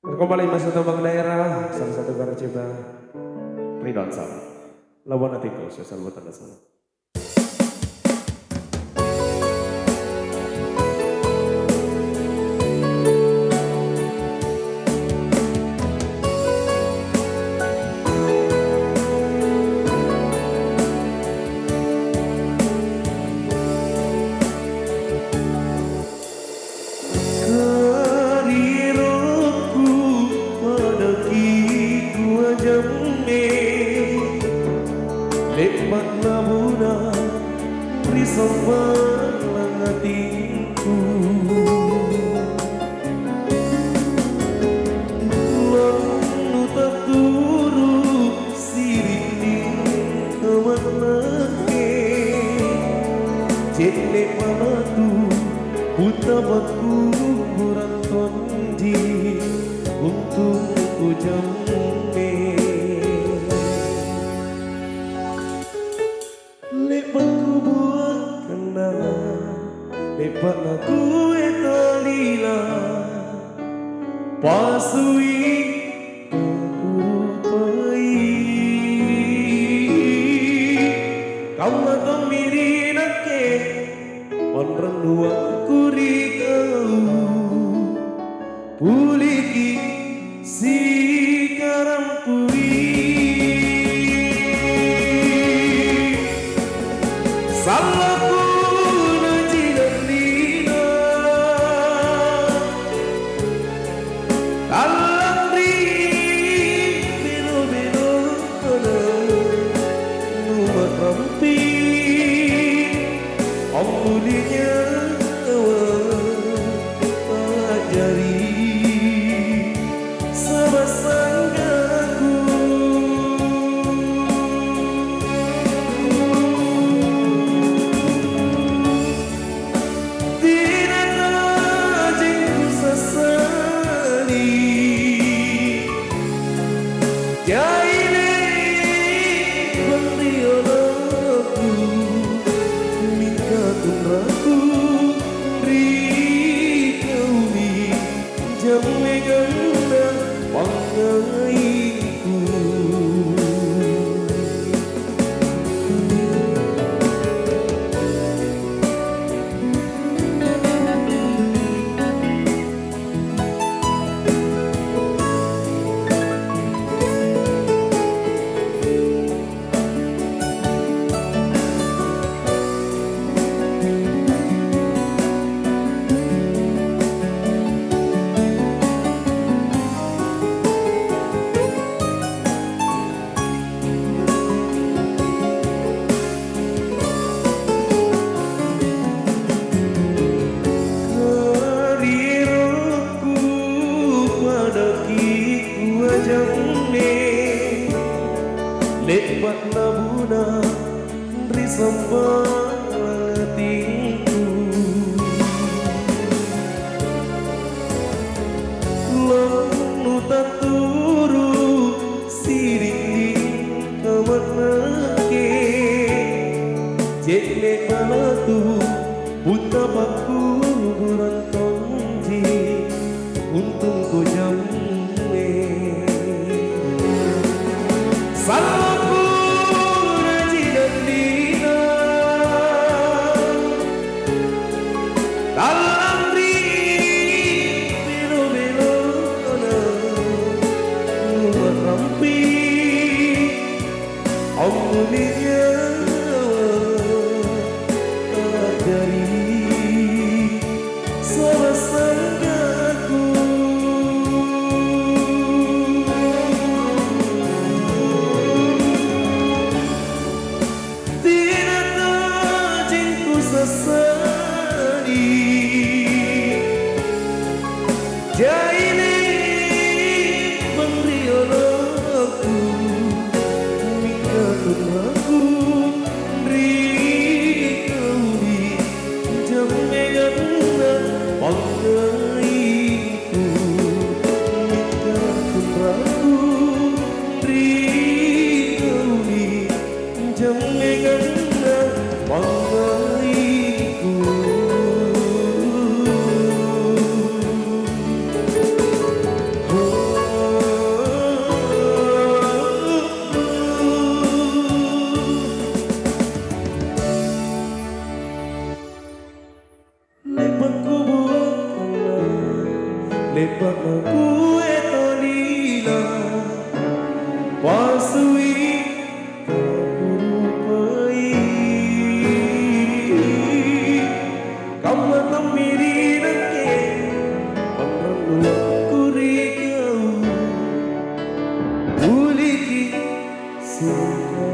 Kembali masuk tembang daerah, salah satu karya cipta Ridwan Sam. Lawan hatiku, spesial buat anda semua. Nikmat labuna risomban langatinku lalu tak turu sirining kawan lagi cek nikmatu utamatku kurang tondi untuk ujamnya. Lepatku buat kenangan, lepat aku etalila, pasui kurupai. Kau matang miri nake, onren dua kurikau, puliki si karampui. Salahku najidan dina Kalangri bino-bino kana Numat rampi Ambulinya ajari Sabasanggaku Lepat labuna risambang latinku lalu tak turu siring kawan lagi cek lekmalatu buta baku berantongji untung ku jamne salahku najidan dina Kalangri bino-bino kana Numat rampi Ambulinya ajari Sabasanggaku sesali jaini memrionaku mikatun aku rikaudi jamengana pangaiku mikatun aku rikaudi jamengana pangaiku lepat na kue tolila pasui kapurupai kama tamiri nake panrandu kurikau uliki suka